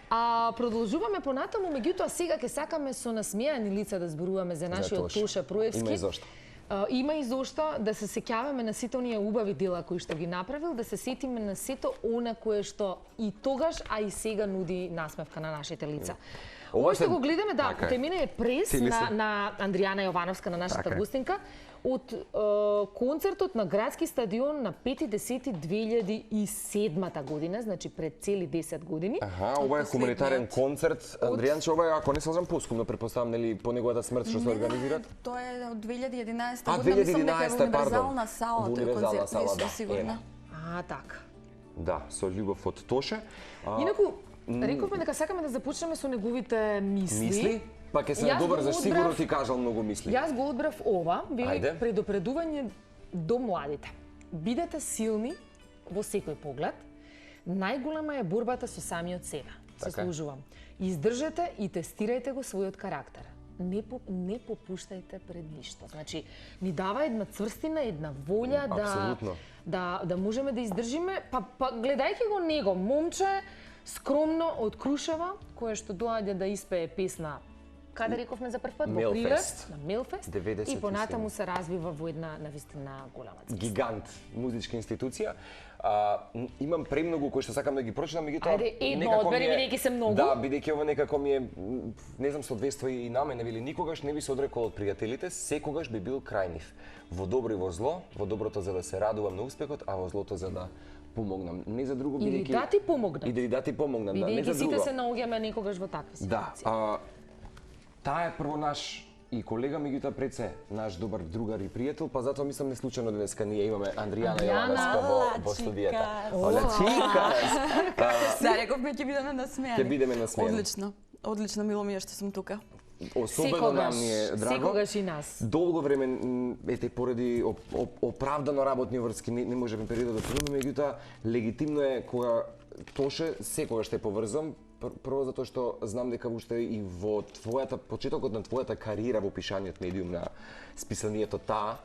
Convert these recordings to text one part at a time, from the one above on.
А продолжуваме понатаму, меѓутоа сега ќе сакаме со насмејани лица да зборуваме за нашиот Тоше Проевски. Има и зошто. Има и зошто да се сеќаваме на сите оние убави дела кои што ги направил, да се сетиме на сето она кое што и тогаш, а и сега нуди насмевка на нашите лица. Ова што го гледаме, да, темина е прес на Андријана Јовановска, на нашата гостинка, од концертот на Градски стадион на 5.10.2007 година, значи пред цели 10 години. Ова е хуманитарен концерт. Андријанче, ова е, ако не се лажам, поскумно претпоставам, нели, по неговата смрт што се организират? Тоа е од 2011 година, мислам дека е во Универзална сала, тој концерт, не сум сигурна. Така. Да, со љубов од Тоше. Инаку, рековме дека сакаме да започнеме со неговите мисли. Па ќе се добар, зашто сигурно ти кажал многу мисли. Јас го одбрав ова, вели предупредување до младите. Бидете силни во секој поглед. Најголема е борбата со самиот себе. Се служувам. Издржете и тестирајте го својот карактер. Не попуштајте пред ништо. Значи, ни дава една цврстина, една волја да можеме да издржиме. Па гледајќи го него, момче скромно од Крушева, кое што доаѓа да испее песна, каде рековме за прв пат? Во Прилеп, на Мелфест, и понатаму се развива во една навистина голема цврстина. Гигант музичка институција. Имам премногу кои што сакам да ги прочитам, меѓутоа некако ми е... бидејќи се многу. Да, бидејќи ова некако ми е, не знам, соодветство и на мене, вели, никогаш не би се одрекол од пријателите, секогаш би бил крај нив. Во добро и во зло, во доброто за да се радувам на успехот, а во злото за да помогнам. Не за друго, бидејќи... Или да ти помогнат. Или да ти помогнам, да, не за друго. Бидејќи сите се наоѓаме некогаш во таква ситуација. Да, таа е прво наш и колега, меѓутоа пред се наш добар другар и пријател, па затоа мислам не случајно денеска ние имаме Андријана Јовановска во студијата. Ола чика. Да, рековме ќе бидеме насмејани. Ќе бидеме насмејани. Одлично, мило ми е што сум тука. Особено нам ни е драго. Секогаш и нас. Долго време, ете, поради оправдано работни врски, не можеме период да продумиме, меѓутоа легитимно е кога Тоше секогаш те поврзам. Прво затоа што знам дека уште и во почетокот на твојата кариера во пишаниот медиум на списанието Таа,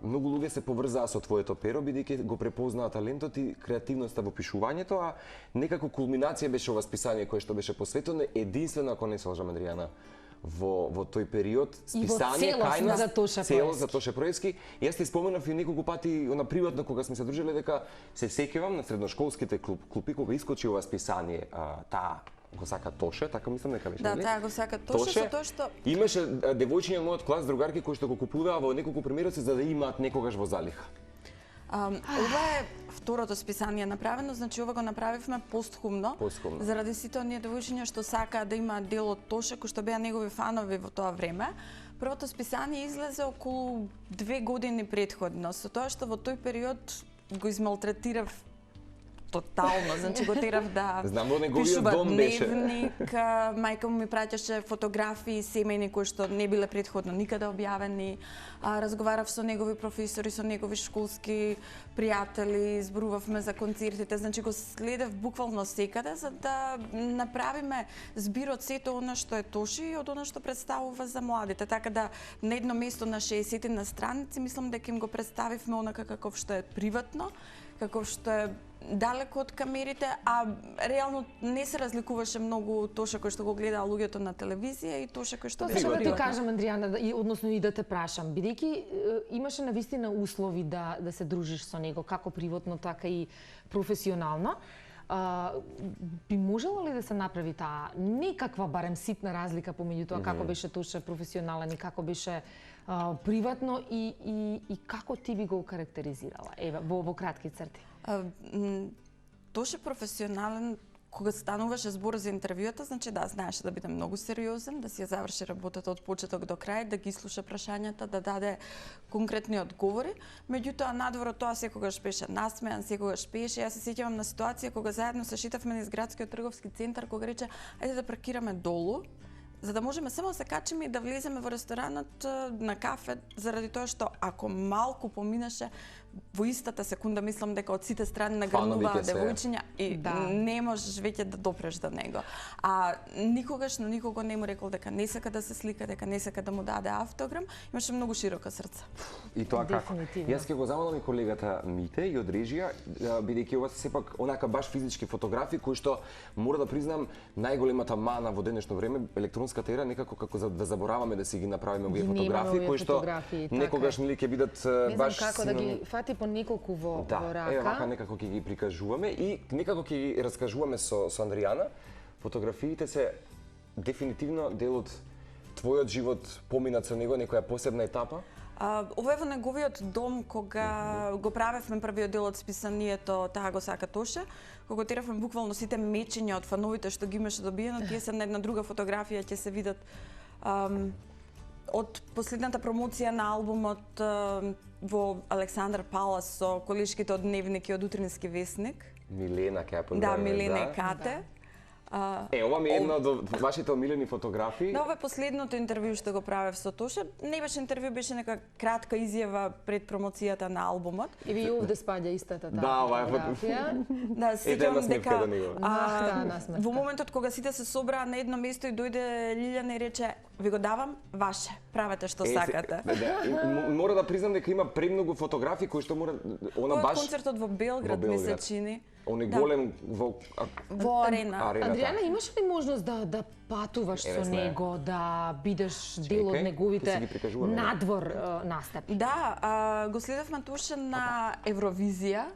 многу луѓе се поврзаа со твоето перо, бидејќи го препознаа талентот и креативноста во пишувањето, а некако кулминација беше ова списание кое што беше посветено единствено, ако не се лажам, Андријана, во тој период, списание кај нас, цело за Тоше Проевски. Јас ти споменав и неколку пати на приватно кога сме се дружеле дека се сеќавам на средношколските клупи кога искочи ова списание, Таа го сака Тоше, така мислам дека беше. Да, таа го сака Тоше, со тоа што имаше девојчиња од мојот клас, другарки кои што го купуваа во неколку примероци за да имаат некогаш во залиха. Ова е второто списание направено, значи ова го направивме постхумно. Заради сите оние девојчиња што сакаа да имаат дел од Тоше, кои што беа негови фанови во тоа време. Првото списание излезе околу 2 години претходно, со тоа што во тој период го измалтретирав тотално, значи го терав да пишува дневник, мајка му ми праќаше фотографии семејни кои што не биле претходно никаде објавени, разговарав со негови професори, со негови школски пријатели, зборувавме за концертите, значи го следев буквално секаде за да направиме збир од сето она што е Тоше и од она што представува за младите, така да на едно место на 60 на страници мислам дека им го представивме онака каков што е приватно, каков што е далеко од камерите, а реално не се разликуваше многу Тоше кој што го гледаа луѓето на телевизија и Тоше кој што беше приватно. Да ти кажам, Андријана, односно и да те прашам, бидејќи имаше навистина услови да се дружиш со него, како приватно, така и професионално, би можело ли да се направи таа некаква барем ситна разлика помеѓу тоа како беше Тоше професионален и како беше приватно и како ти би го карактеризирала во кратки црти? Тоше професионален, кога стануваше збор за интервјуата, значи да, знаеше да биде многу сериозен, да си ја заврши работата од почеток до крај, да ги слуша прашањата, да даде конкретни одговори. Меѓутоа, надвор од тоа секогаш беше насмеан, секогаш пееше. Јас се сеќавам на ситуација кога заедно се шетавме низ градскиот трговски центар, кога рече, ајде да паркираме долу, за да можеме само да се качиме и да влеземе во ресторанот на кафе, заради тоа што ако малку поминеше, во истата секунда мислам дека од сите страни нагрнуваат девојчиња и не можеш веќе да допреш до него. А никогаш на никого не му рекол дека не сака да се слика, дека не сака да му даде автограм. Имаше многу широко срце. И тоа како? Јас ќе го замолам и колегата Мите и од режија, бидејќи ова се сепак онака баш физички фотографии кои што мора да признам најголемата мана во денешно време електронската ера некако како да забораваме да си ги направиме овие фотографии кои што некогаш нели ќе бидат баш како да ги фати по неколку во рака. Да, вака некако ќе ги прикажуваме и некако ќе ги раскажуваме со Андријана. Фотографиите се дефинитивно дел од твојот живот, поминат со него некоја посебна етапа? Ова е во неговиот дом кога го правевме првиот дел од списанието Таа го сака Тоше, кога теравме буквално сите мечења од фановите што ги имаше добиено, тие се на една друга фотографија ќе се видат од последната промоција на албумот во Александар Палас со колешките од Дневник и од Утрински весник. Милена ќе ја поздравиме. Да, Милена и Кате. Ова ми е една од вашите омилени фотографии. Да, ова е последното интервју што го правев со Тоше. Не беше интервју, беше нека кратка изјава пред промоцијата на албумот. И ви овде спаѓа истата таа. Да, ова е фотографија. Да, сеќавам дека во моментот кога сите се собраа на едно место и дојде Лилјана и рече: "Ви го давам, ваше, правете што сакате." Мора да признам дека има премногу фотографии кои што мора баш концертот во Белград ми се чини. Он е голем во арена. Адријана, имаш ли можност да патуваш со него, да бидеш дел од неговите надвор настапи? Да, го следевме Тоше на Евровизија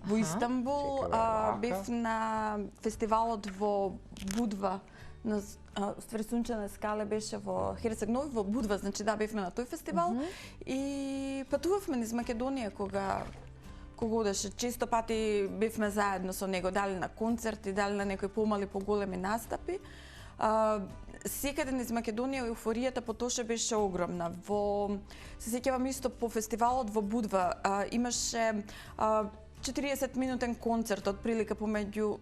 во Истанбул, бев на фестивалот во Будва, на ствари Сунчена скале беше во Херцег Нови, во Будва, значи да, бевме на тој фестивал и патувавме низ Македонија кога одеше. Често пати бевме заедно со него, дали на концерти, дали на некои помали, поголеми настапи. Секаде низ Македонија еуфоријата по Тоше беше огромна. Се сеќавам исто по фестивалот во Будва, имаше 40-минутен концерт од прилика помеѓу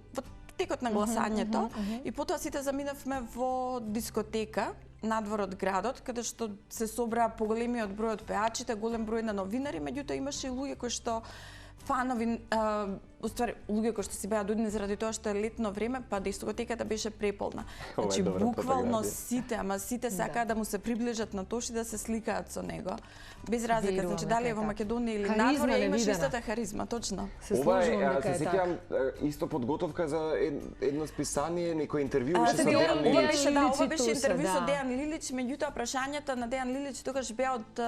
текот на гласањето и потоа сите заминавме во дискотека надвор од градот, каде што се собраа поголемиот број од пеачите, голем број на новинари, меѓутоа имаше и луѓе кои што фанови, уствари луѓе кои што си беа дојдени заради тоа што е летно време, па дискотеката беше преполна. Значи буквално сите, ама сите сакаа да му се приближат на Тоше и да се сликаат со него. Без разлика, значи дали е во Македонија или надвор, имаше истата харизма, точно. Ова е, се сеќавам исто подготовка за едно списание, некој интервју беше со Дејан Лилич. Ова беше интервју со Дејан Лилич, меѓутоа прашањата на Дејан Лилич тогаш беа од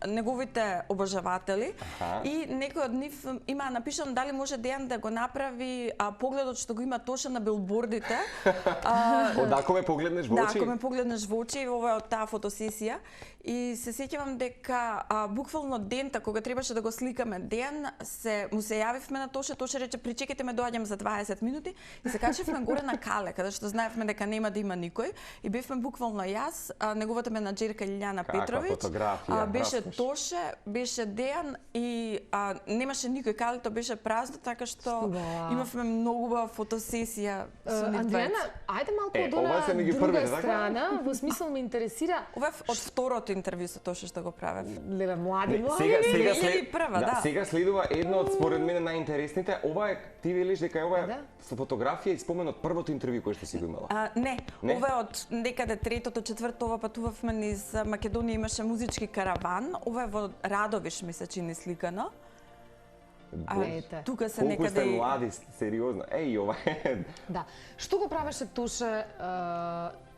неговите обожаватели и некој од нив има напишано дали може Дејан да го направи погледот што го има Тоше на билбордите. Ако ме погледнеш во очи? Да, ако ме погледнеш во очи, ова е од таа фотосесија. И се сеќавам дека буквално дента кога требаше да го сликаме Дејан, му се јавивме на Тоше, Тоше рече причекайте ме, доаѓам за 20 минути и се качевме горе на Кале, каде што знаевме дека нема да има никој и бевме буквално јас, неговата менаџерка Лилјана Петровиќ, беше Тоше, беше Дејан и немаше никој, Калето беше празно, така што имавме многу убава фотосесија со нив двајца. Андријана, ајде малку од она друга страна, во смисол ме интересира. Ова е од второто интервју со Тоше што го правев. Леле, млади. Сега следува едно од според мене најинтересните. Ова е, ти велиш дека ова е фотографија и спомен од првото интервју кое што си го имала. Не, ова е од некаде третото, четврто, ова патувавме низ Македонија, имаше музички караван. Ова е во Радовиш ми се чини сликано. Тука се некаде... Колку сте млади, сериозно. Ова е... Да. Што го правеше Тоше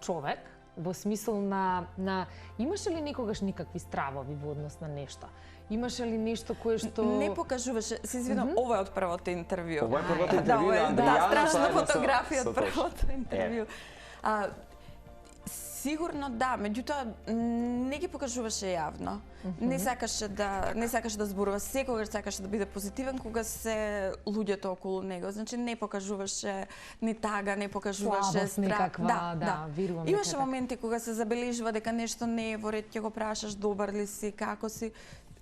човек? Во смисол на имаше ли некогаш никакви стравови во однос на нешто? Имаше ли нешто кое што не покажуваше? Се извинувам, ова е од првото интервју. Ова е првото интервју на Андријана. Да, страшна фотографија од првото интервју. Сигурно да, меѓутоа не ги покажуваше јавно. Не сакаше да зборува, секогаш сакаше да биде позитивен кога се луѓето околу него. Значи не покажуваше ни тага, не покажуваше страх. Да, верувам. Имаше моменти кога се забележува дека нешто не е во ред, ќе го прашаш добар ли си, како си.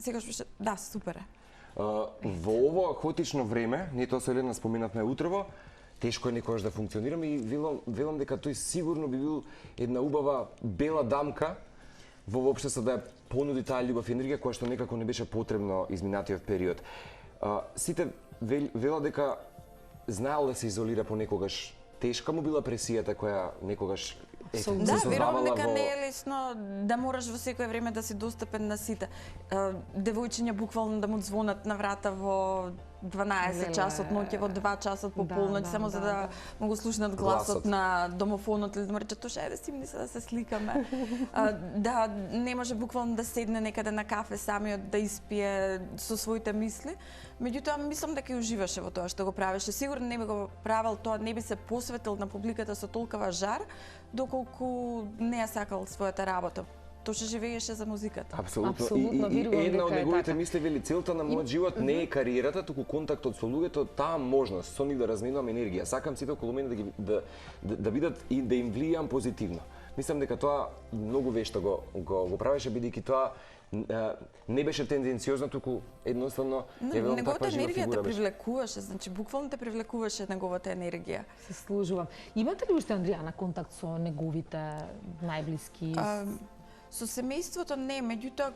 Секогаш беше да, супер е. Во ово хаотично време, ние тоа со Елена споменавме утрово, тешко е некогаш да функционираме и велам дека тој сигурно би бил една убава бела дамка во општеството да ја понуди таа љубов и енергија која што некако не беше потребно изминатиот период. Сите велат дека знаел да се изолира понекогаш. Тешка му била пресијата која некогаш се создавала верувам дека не е лесно да мораш во секое време да си достапен на сите. Девојчиња буквално да му звонат на врата во 12 часот ноќе, во 2 часот по полноќ, само за да му го слушнат гласот на домофонот или да му рече тоша ајде стимни се да се сликаме. Да не може буквално да седне некаде на кафе самиот да испие со своите мисли. Меѓутоа мислам дека и уживаше во тоа што го правеше. Сигурно не би го правел тоа, не би се посветил на публиката со толкова жар, доколку не ја сакал својата работа. Тоше живееше за музиката. Апсолутно. И една од неговите мисли вели целта на мојот живот не е кариерата, туку контактот со луѓето, таа можност со нив да разменувам енергија. Сакам сите околу мене да видат и да им влијам позитивно. Мислам дека тоа многу вешто го правеше, бидејќи тоа не беше тенденциозно, туку едноставно неговата енергија те привлекуваше, значи буквално те привлекуваше неговата енергија. Се служувам. Имате ли уште, Андријана, контакт со неговите најблиски? Со семејството не, меѓутоа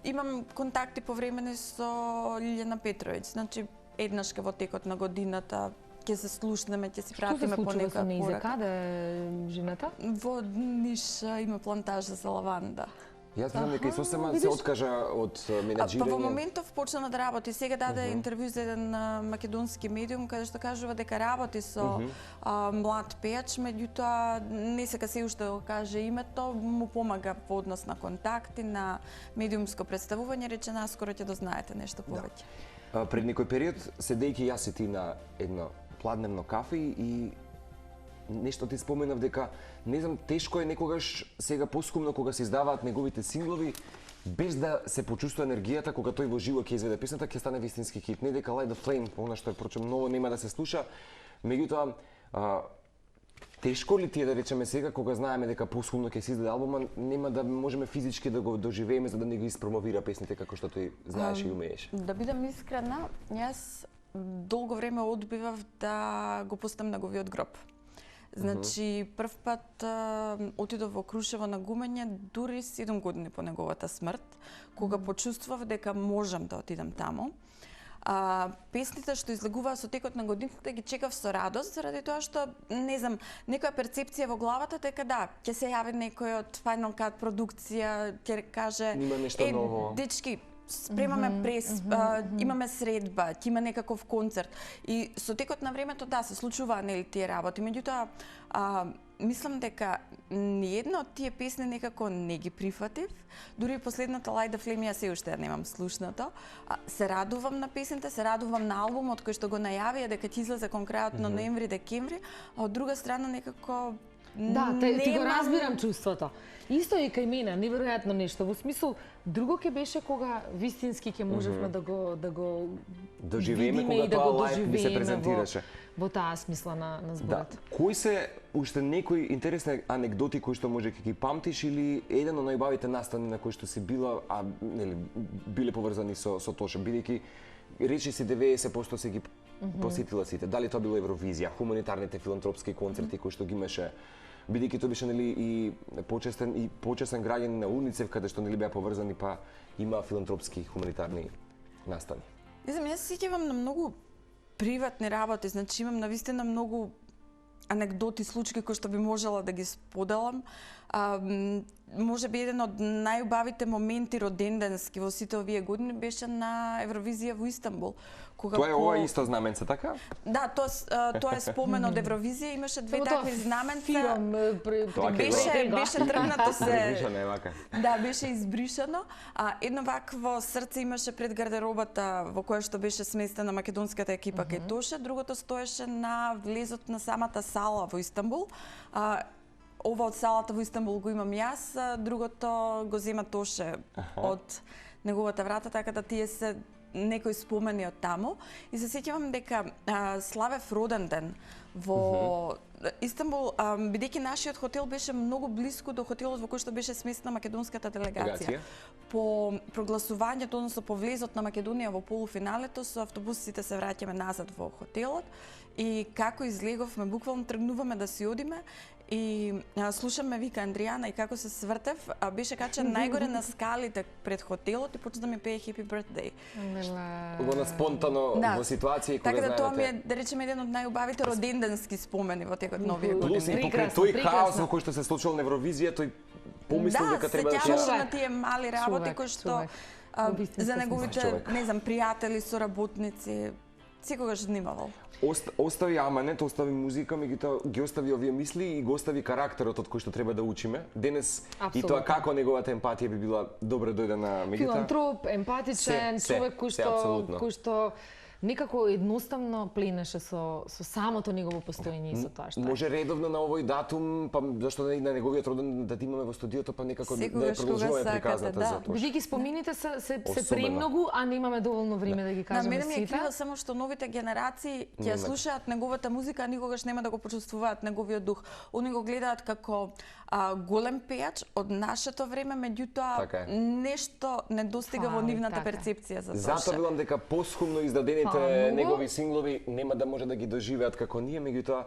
имам контакти повремени со Лилјана Петровиќ. Значи еднаш во текот на годината ќе се слушнеме, ќе си пратиме по некоја порака. Што се случува со нејзе? Каде е жената? Во Ниш има плантажа за лаванда. Јас знам дека и сосема се откажа од менаџирање. Во моментов почна да работи. Сега даде интервју за еден македонски медиум каде што кажува дека работи со млад пејач, меѓутоа не сека се уште да го каже името, му помага во однос на контакти, на медиумско представување, рече наскоро ќе дознаете нешто повеќе. Пред некој период седејќи јас и ти на едно пладневно кафе и нешто ти споменав дека не знам, тешко е некогаш сега поскумно кога се издаваат неговите синглови без да се почувствува енергијата кога тој во живо ќе изведе песната, ќе стане вистински хит. Не дека Light the Flame, она што е прочем ново нема да се слуша, меѓутоа тешко ли ти е да речеме сега кога знаеме дека поскумно ќе се издаде албума, нема да можеме физички да го доживееме за да не ги испромовира песните како што тој знаеше и умееше? Да бидам искрена, јас долго време одбивав да го пустам неговиот гроб. Значи, прв пат отидов во Крушево на гумење дури 7 години по неговата смрт, кога почувствував дека можам да отидам таму. Песните што излегуваа со текот на годините ги чекав со радост, заради тоа што, не знам, некоја перцепција во главата дека да, ќе се јави некој од Final Cut продукција, ќе каже дечки, спремаме прес, имаме средба, ќе има некаков концерт. И со текот на времето, да, се случуваа нели тие работи. Меѓутоа, мислам дека ниедна од тие песни некако не ги прифатив. Дури последната Light the Flame ја се уште немам слушнато. Се радувам на песните, се радувам на албумот кој што го најавија дека ќе излезе кон крајот на ноември-декември, а од друга страна некако да, ти го разбирам чувството. Исто и кај мене, неверојатно нешто. Во смисол, друго ќе беше кога вистински ќе можевме да го доживееме кога тоа лајв би се презентираше. Во таа смисла на зборот. Да. Кои се уште некои интересни анегдоти кои што може ќе ги памтиш или еден од најубавите настани на кои што си била, а нели биле поврзани со Тоше, бидејќи речи си 90% се ги посетила сите. Дали тоа било Евровизија, хуманитарните филантропски концерти кои што ги имаше, бидејќи тоа беше нели и почесен граѓанин на Уницев каде што нели беа поврзани па има филантропски хуманитарни настани. Не знам, јас се сеќавам на многу приватни работи, значи имам навистина многу анегдоти, случаи кои што би можела да ги споделам. Може би еден од најубавите моменти роденденски во сите овие години беше на Евровизија во Истанбул. Тоа е ова исто знаменце, така? Да, тоа е спомен од Евровизија, имаше две такви знаменца. Беше тргнато се. Да, беше избришано. Едно вакво срце имаше пред гардеробата во која што беше сместена македонската екипа кај Тоше, другото стоеше на влезот на самата сала во Истанбул. Ова од салата во Истанбул го имам јас, другото го зема Тоше од неговата врата, така да тие се некои спомени од таму. И се сеќавам дека славев роден ден во Истанбул, бидејќи нашиот хотел беше многу блиску до хотелот во кој што беше сместена македонската делегација. По прогласувањето, односно по влезот на Македонија во полуфиналето, со автобусите се враќаме назад во хотелот и како излеговме, буквално тргнуваме да си одиме и слушаме вика Андријана и како се свртев, беше качен најгоре на скалите пред хотелот и почна да ми пее Happy Birthday. Она спонтано во ситуација кога знаете. Така да тоа ми е, да речеме, еден од најубавите роденденски спомени во текот новија година. Плюс и покрај тој хаос во кој што се случил на Евровизија, тој помислил дека треба да се сеќаваш на тие мали работи кои што за неговите, не знам, пријатели, соработници, секогаш внимавал. Остави аманет, остави музика, меѓутоа ги остави овие мисли и го остави карактерот од кој што треба да учиме. Денес и тоа како неговата емпатија би била добре дојде на меѓутоа. Филантроп, емпатичен, човек кој што некако едноставно пленеше со самото негово постоење и со тоа што. Може редовно на овој датум, па зашто да на неговиот роден да имаме во студиото, па некако да продолжуваме приказната за тоа. Бидејќи спомините се премногу, а немаме доволно време да ги кажеме сите. На мене ми е криво само што новите генерации ќе слушаат неговата музика, а никогаш нема да го почувствуваат неговиот дух. Они го гледаат како голем пејач од нашето време, меѓутоа нешто не достига во нивната перцепција за тоа. Затоа велам дека посхумно издадените негови синглови нема да може да ги доживеат како ние, меѓутоа